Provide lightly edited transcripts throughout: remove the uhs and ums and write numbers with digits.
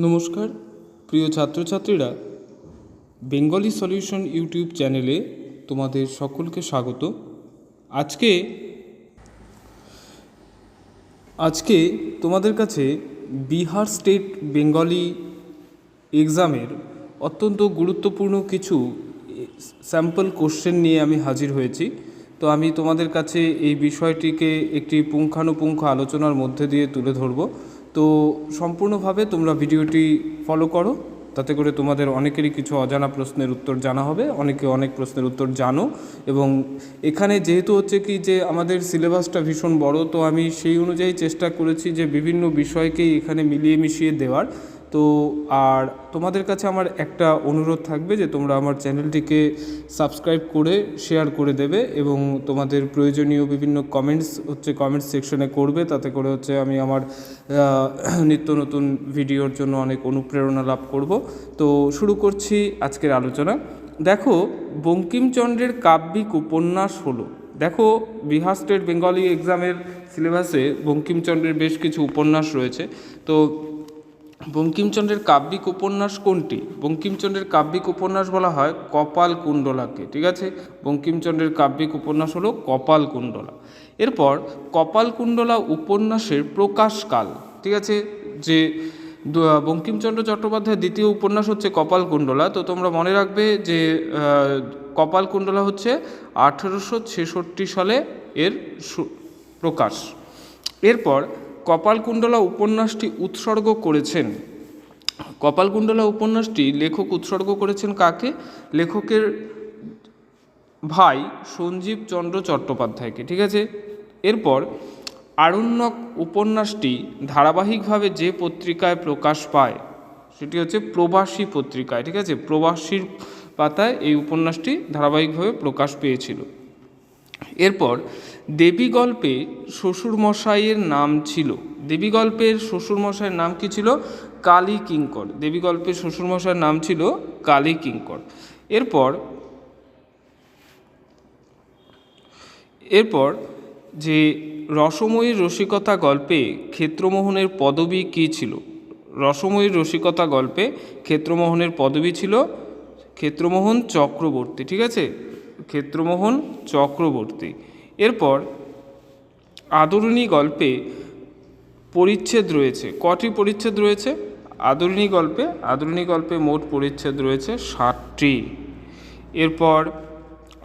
নমস্কার প্রিয় ছাত্রছাত্রীরা, বেঙ্গলি সলিউশন ইউটিউব চ্যানেলে তোমাদের সকলকে স্বাগত। আজকে তোমাদের কাছে বিহার স্টেট বেঙ্গলি এক্সামের অত্যন্ত গুরুত্বপূর্ণ কিছু স্যাম্পল কোশ্চেন নিয়ে আমি হাজির হয়েছি। তো আমি তোমাদের কাছে এই বিষয়টিকে একটি পুঙ্খানুপুঙ্খ আলোচনার মধ্যে দিয়ে তুলে ধরব। তো সম্পূর্ণভাবে তোমরা ভিডিওটি ফলো করো, তাতে করে তোমাদের অনেকেরই কিছু অজানা প্রশ্নের উত্তর জানা হবে, অনেকে অনেক প্রশ্নের উত্তর জানো। এবং এখানে যেহেতু হচ্ছে কি যে আমাদের সিলেবাসটা ভীষণ বড়, তো আমি সেই অনুযায়ী চেষ্টা করেছি যে বিভিন্ন বিষয়কেই এখানে মিলিয়ে মিশিয়ে দেওয়ার। তো আর তোমাদের কাছে আমার একটা অনুরোধ থাকবে যে তোমরা আমার চ্যানেলটিকে সাবস্ক্রাইব করে শেয়ার করে দেবে এবং তোমাদের প্রয়োজনীয় বিভিন্ন কমেন্টস সেকশনে করবে, তাতে করে আমি আমার নিত্য নতুন ভিডিওর জন্য অনেক অনুপ্রেরণা লাভ করব। তো শুরু করছি আজকের আলোচনা। দেখো, বঙ্কিমচন্দ্রের কাব্যিক উপন্যাস হলো, দেখো বিহার স্টেট বেঙ্গলি এক্সামের সিলেবাসে বঙ্কিমচন্দ্রের বেশ কিছু উপন্যাস রয়েছে। তো বঙ্কিমচন্দ্রের কাব্যিক উপন্যাস কোনটি? বঙ্কিমচন্দ্রের কাব্যিক উপন্যাস বলা হয় কপালকুণ্ডলাকে। ঠিক আছে, বঙ্কিমচন্দ্রের কাব্যিক উপন্যাস হলো কপালকুণ্ডলা। এরপর কপালকুণ্ডলা উপন্যাসের প্রকাশকাল, ঠিক আছে, যে বঙ্কিমচন্দ্র চট্টোপাধ্যায়ের দ্বিতীয় উপন্যাস হচ্ছে কপালকুণ্ডলা। তো তোমরা মনে রাখবে যে কপালকুণ্ডলা হচ্ছে 1866 সালে এর প্রকাশ। এরপর কপালকুণ্ডলা উপন্যাসটি উৎসর্গ করেছেন, কপালকুণ্ডলা উপন্যাসটি লেখক উৎসর্গ করেছেন কাকে? লেখকের ভাই সঞ্জীব চন্দ্র চট্টোপাধ্যায়কে। ঠিক আছে, এরপর আরণ্যক উপন্যাসটি ধারাবাহিকভাবে যে পত্রিকায় প্রকাশ পায় সেটি হচ্ছে প্রবাসী পত্রিকায়। ঠিক আছে, প্রবাসীর পাতায় এই উপন্যাসটি ধারাবাহিকভাবে প্রকাশ পেয়েছিল। এরপর দেবী গল্পে শ্বশুরমশাইয়ের নাম ছিল, দেবী গল্পের শ্বশুরমশাইয়ের নাম কি ছিল? কালী কিঙ্কর। দেবী গল্পের শ্বশুরমশাইয়ের নাম ছিল কালী কিঙ্কর। এরপর যে রসময়ীর রসিকতা গল্পে ক্ষেত্রমোহনের পদবী কী ছিল? রসময়ীর রসিকতা গল্পে ক্ষেত্রমোহনের পদবী ছিল ক্ষেত্রমোহন চক্রবর্তী। ঠিক আছে, ক্ষেত্রমোহন চক্রবর্তী। এরপর আদরিণী গল্পে পরিচ্ছেদ রয়েছে, কটি পরিচ্ছেদ রয়েছে আদরিণী গল্পে মোট পরিচ্ছেদ রয়েছে 60টি। এরপর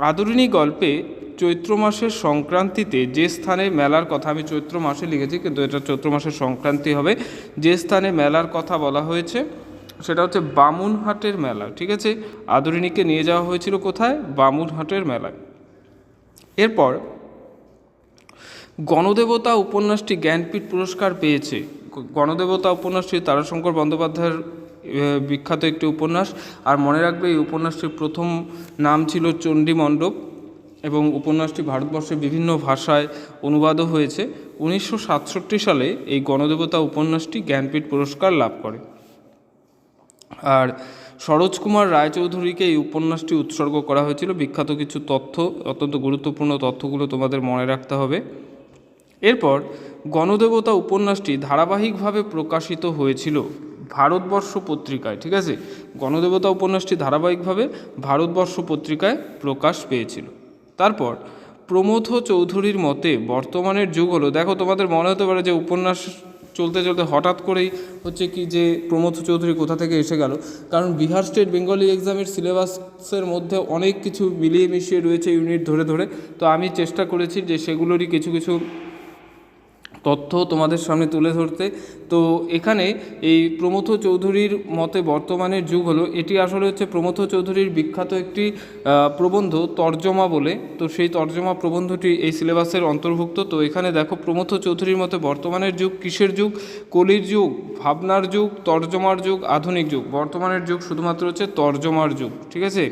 আদরিণী গল্পে চৈত্র মাসের সংক্রান্তিতে যে স্থানে মেলার কথা, আমি চৈত্র মাসে লিখেছি কিন্তু এটা চৈত্র মাসের সংক্রান্তি হবে, যে স্থানে মেলার কথা বলা হয়েছে সেটা হচ্ছে বামুনহাটের মেলা। ঠিক আছে, আদরিণীকে নিয়ে যাওয়া হয়েছিল কোথায়? বামুনহাটের মেলায়। এরপর গণদেবতা উপন্যাসটি জ্ঞানপীঠ পুরস্কার পেয়েছে। গণদেবতা উপন্যাসটি তারাশঙ্কর বন্দ্যোপাধ্যায়ের বিখ্যাত একটি উপন্যাস। আর মনে রাখবে এই উপন্যাসটির প্রথম নাম ছিল চণ্ডীমণ্ডপ এবং উপন্যাসটি ভারতবর্ষের বিভিন্ন ভাষায় অনুবাদও হয়েছে। 1967 সালে এই গণদেবতা উপন্যাসটি জ্ঞানপীঠ পুরস্কার লাভ করে। আর সরোজ কুমার রায়চৌধুরীকে এই উপন্যাসটি উৎসর্গ করা হয়েছিল। বিখ্যাত কিছু তথ্য, অত্যন্ত গুরুত্বপূর্ণ তথ্যগুলো তোমাদের মনে রাখতে হবে। এরপর গণদেবতা উপন্যাসটি ধারাবাহিকভাবে প্রকাশিত হয়েছিল ভারতবর্ষ পত্রিকায়। ঠিক আছে, গণদেবতা উপন্যাসটি ধারাবাহিকভাবে ভারতবর্ষ পত্রিকায় প্রকাশ পেয়েছিল। তারপর প্রমথ চৌধুরীর মতে বর্তমানের যুগ হলো, দেখো তোমাদের মনে হতে পারে যে উপন্যাস চলতে চলতে হঠাৎ করেই হচ্ছে কি যে প্রমথ চৌধুরী কোথা থেকে এসে গেল, কারণ বিহার স্টেট বেঙ্গলি এক্সামের সিলেবাসের মধ্যে অনেক কিছু মিলিয়ে মিশিয়ে রয়েছে ইউনিট ধরে ধরে। তো আমি চেষ্টা করেছি যে সেগুলোরই কিছু কিছু তথ্য তোমাদের সামনে তুলে ধরতে। তো এখানে এই প্রমথ চৌধুরীর মতে বর্তমানের যুগ হলো, এটি আসলে হচ্ছে প্রমথ চৌধুরীর বিখ্যাত একটি প্রবন্ধ তর্জমা বলে। তো সেই তর্জমা প্রবন্ধটি এই সিলেবাসের অন্তর্ভুক্ত। তো এখানে দেখো, প্রমথ চৌধুরীর মতে বর্তমানের যুগ কিসের যুগ? কলির যুগ, ভাবনার যুগ, তর্জমার যুগ, আধুনিক যুগ। বর্তমানের যুগ শুধুমাত্র হচ্ছে তর্জমার যুগ। ঠিক আছে,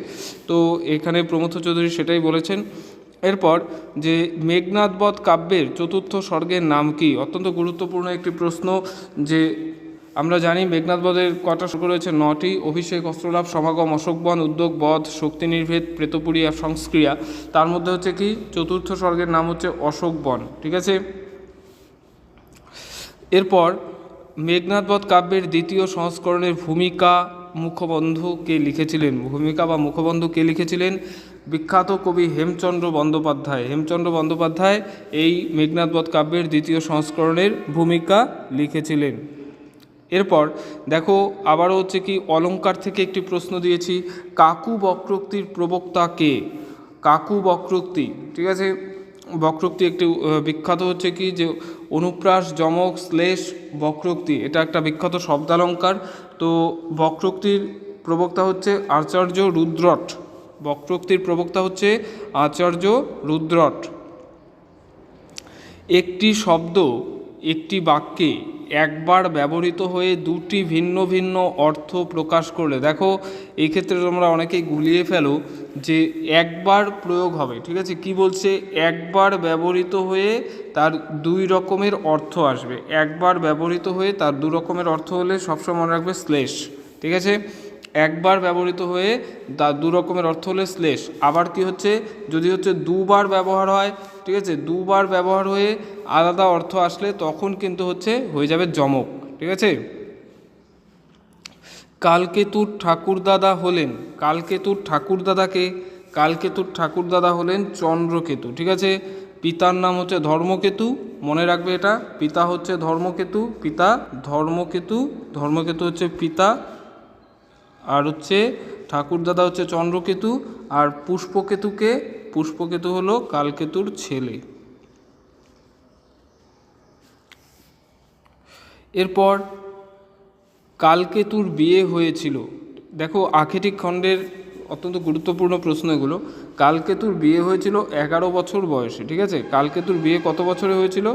তো এখানে প্রমথ চৌধুরী সেটাই বলেছেন। এরপর যে মেঘনাদবধ কাব্যের চতুর্থ সর্গের নাম কি? অত্যন্ত গুরুত্বপূর্ণ একটি প্রশ্ন। যে আমরা জানি মেঘনাদবধের কটা সর্গ রয়েছে? 9টি। অভিষেক, অস্ত্রলাভ, সমাগম, অশোকবন, উদ্যোগ, বধ, শক্তি নির্ভেদ, প্রেতপুরী আর সংস্ক্রিয়া। তার মধ্যে হচ্ছে কি চতুর্থ সর্গের নাম হচ্ছে অশোকবন। ঠিক আছে, এরপর মেঘনাদ বধ কাব্যের দ্বিতীয় সংস্করণের ভূমিকা মুখবন্ধু কে লিখেছিলেন? ভূমিকা বা মুখবন্ধু কে লিখেছিলেন? বিখ্যাত কবি হেমচন্দ্র বন্দ্যোপাধ্যায়। হেমচন্দ্র বন্দ্যোপাধ্যায় এই মেঘনাদ বধ কাব্যের দ্বিতীয় সংস্করণের ভূমিকা লিখেছিলেন। এরপর দেখো আবারও হচ্ছে কি অলঙ্কার থেকে একটি প্রশ্ন দিয়েছি, কাকু বক্রোক্তির প্রবক্তা কে? কাকু বক্রোক্তি, ঠিক আছে, বক্রোক্তি একটি বিখ্যাত হচ্ছে কি যে অনুপ্রাস, যমক, শ্লেষ, বক্রোক্তি, এটা একটা বিখ্যাত শব্দালঙ্কার। তো বক্রোক্তির প্রবক্তা হচ্ছে আচার্য রুদ্রট। বক্রোক্তির প্রবক্তা হচ্ছে আচার্য রুদ্রট। একটি শব্দ একটি বাক্যে একবার ব্যবহৃত হয়ে দুটি ভিন্ন ভিন্ন অর্থ প্রকাশ করলে, দেখো এই ক্ষেত্রে তোমরা অনেকেই গুলিয়ে ফেলো যে একবার প্রয়োগ হবে, ঠিক আছে, কি বলছে, একবার ব্যবহৃত হয়ে তার দুই রকমের অর্থ আসবে। একবার ব্যবহৃত হয়ে তার দু রকমের অর্থ হলে সবসময় মনে রাখবে শ্লেষ, ঠিক আছে, একবার ব্যবহৃত হয়ে তার দু রকমের অর্থ হলে শ্লেষ। আবার কি হচ্ছে, যদি হচ্ছে দুবার ব্যবহার হয়, ঠিক আছে, দুবার ব্যবহার হয়ে আলাদা অর্থ আসলে তখন কিন্তু হচ্ছে হয়ে যাবে যমক, ঠিক আছে। কালকেতুর ঠাকুরদাদা হলেন, কালকেতুর ঠাকুরদাদাকে, কালকেতুর ঠাকুরদাদা হলেন চন্দ্রকেতু, ঠিক আছে। পিতার নাম হচ্ছে ধর্মকেতু, মনে রাখবে এটা, পিতা হচ্ছে ধর্মকেতু, পিতা ধর্মকেতু, ধর্মকেতু হচ্ছে পিতা, আর হচ্ছে ঠাকুরদাদা হচ্ছে চন্দ্রকেতু। আর পুষ্পকেতুকে, পুষ্পকেতু হলো কালকেতুর ছেলে। এরপর কালকেতুর বিয়ে হয়েছিল, দেখো আখেটিক খণ্ডের অত্যন্ত গুরুত্বপূর্ণ প্রশ্ন এগুলো। কালকেতুর বিয়ে হয়েছিল 11 বছর বয়সে, ঠিক আছে। কালকেতুর বিয়ে কত বছরে হয়েছিল?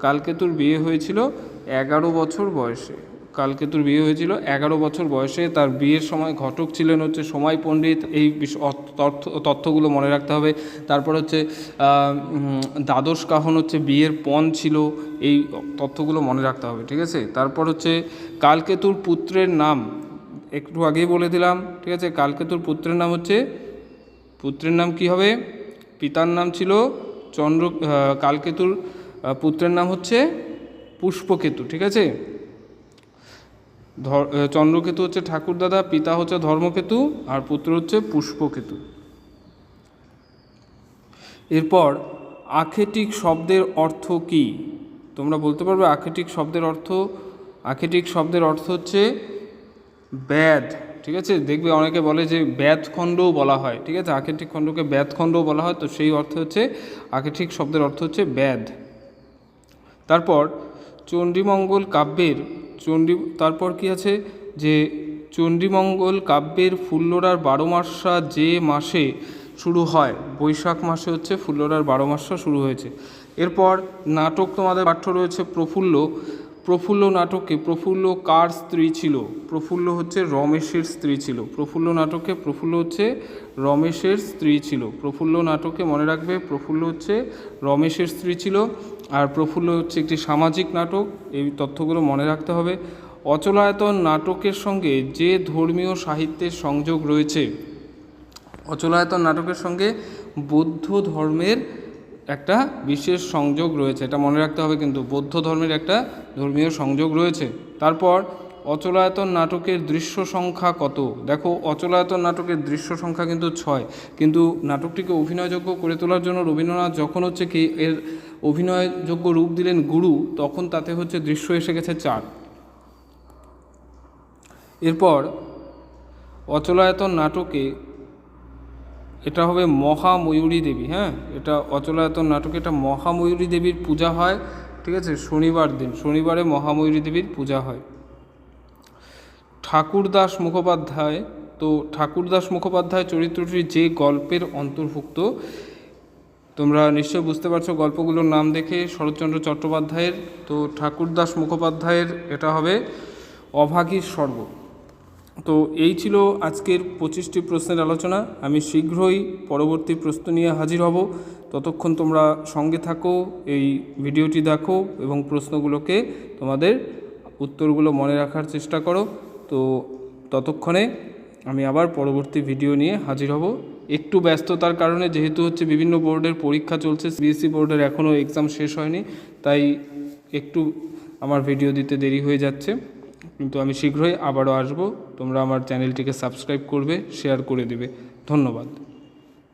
কালকেতুর বিয়ে হয়েছিল 11 বছর বয়সে। কালকেতুর বিয়ে হয়েছিল 11 বছর বয়সে। তার বিয়ের সময় ঘটক ছিলেন হচ্ছে সময় পণ্ডিত, এই তথ্যগুলো মনে রাখতে হবে। তারপর হচ্ছে দ্বাদশ কাহন হচ্ছে বিয়ের পণ ছিল, এই তথ্যগুলো মনে রাখতে হবে, ঠিক আছে। তারপর হচ্ছে কালকেতুর পুত্রের নাম একটু আগেই বলে দিলাম, ঠিক আছে। কালকেতুর পুত্রের নাম হচ্ছে, পুত্রের নাম কি হবে? পিতার নাম ছিল কালকেতুর পুত্রের নাম হচ্ছে পুষ্পকেতু, ঠিক আছে। চন্দ্রকেতু হচ্ছে ঠাকুরদাদা, পিতা হচ্ছে ধর্মকেতু, আর পুত্র হচ্ছে পুষ্পকেতু। এরপর আখেটিক শব্দের অর্থ কি? তোমরা বলতে পারবে আখেটিক শব্দের অর্থ? আখেটিক শব্দের অর্থ হচ্ছে ব্যাধ, ঠিক আছে। দেখবে অনেকে বলে যে ব্যাধখণ্ডও বলা হয়, ঠিক আছে, আখেটিক খণ্ডকে ব্যাধখণ্ডও বলা হয়, তো সেই অর্থ হচ্ছে আখেটিক শব্দের অর্থ হচ্ছে ব্যাধ। তারপর চণ্ডীমঙ্গল কাব্যের তারপর কি আছে যে চণ্ডীমঙ্গল কাব্যের ফুল্লরার 12 মাসা যে মাসে শুরু হয়, বৈশাখ মাসে হচ্ছে ফুল্লরার 12 মাসা শুরু হয়েছে। এরপর নাটক তোমাদের পাঠ্য রয়েছে প্রফুল্ল। প্রফুল্ল নাটকে প্রফুল্ল কার স্ত্রী ছিল? প্রফুল্ল হচ্ছে রমেশের স্ত্রী ছিল। প্রফুল্ল নাটকে প্রফুল্ল হচ্ছে রমেশের স্ত্রী ছিল। প্রফুল্ল নাটকে মনে রাখবে প্রফুল্ল হচ্ছে রমেশের স্ত্রী ছিল। আর প্রফুল্ল হচ্ছে একটি সামাজিক নাটক, এই তথ্যগুলো মনে রাখতে হবে। অচলায়তন নাটকের সঙ্গে যে ধর্মীয় সাহিত্যের সংযোগ রয়েছে, অচলায়তন নাটকের সঙ্গে বৌদ্ধ ধর্মের একটা বিশেষ সংযোগ রয়েছে, এটা মনে রাখতে হবে কিন্তু, বৌদ্ধ ধর্মের একটা ধর্মীয় সংযোগ রয়েছে। তারপর অচলায়তন নাটকের দৃশ্য সংখ্যা কত? দেখো অচলায়তন নাটকের দৃশ্য সংখ্যা কিন্তু 6, কিন্তু নাটকটিকে অভিনয়যোগ্য করে তোলার জন্য রবীন্দ্রনাথ যখন হচ্ছে কি এর অভিনয়যোগ্য রূপ দিলেন গুরু, তখন তাতে হচ্ছে দৃশ্য এসে গেছে 4। এরপর অচলায়তন নাটকে এটা হবে মহাময়ূরী দেবী, হ্যাঁ, এটা অচলায়তন নাটকে এটা মহাময়ূরী দেবীর পূজা হয়, ঠিক আছে, শনিবার দিন, শনিবারে মহাময়ূরী দেবীর পূজা হয়। ঠাকুরদাস মুখোপাধ্যায়, তো ঠাকুরদাস মুখোপাধ্যায় চরিত্রটি যে গল্পের অন্তর্ভুক্ত, তোমরা নিশ্চয় বুঝতে পারছো গল্পগুলোর নাম দেখে, শরৎচন্দ্র চট্টোপাধ্যায়ের। তো ঠাকুরদাস মুখোপাধ্যায়ের এটা হবে অভাগীর স্বর্গ। তো এই ছিল আজকের 25টি প্রশ্নের আলোচনা। আমি শীঘ্রই পরবর্তী প্রশ্ন নিয়ে হাজির হব। ততক্ষণ তোমরা সঙ্গে থাকো, এই ভিডিওটি দেখো এবং প্রশ্নগুলোকে তোমাদের উত্তরগুলো মনে রাখার চেষ্টা করো। তো ততক্ষণে আমি আবার পরবর্তী ভিডিও নিয়ে হাজির হব। একটু ব্যস্ততার কারণে, যেহেতু হচ্ছে বিভিন্ন বোর্ডের পরীক্ষা চলছে, সিবিএসই বোর্ডের এখনও এক্সাম শেষ হয়নি, তাই একটু আমার ভিডিও দিতে দেরি হয়ে যাচ্ছে, কিন্তু আমি শীঘ্রই আবারও আসব। তোমরা আমার চ্যানেলটিকে সাবস্ক্রাইব করবে, শেয়ার করে দেবে। ধন্যবাদ।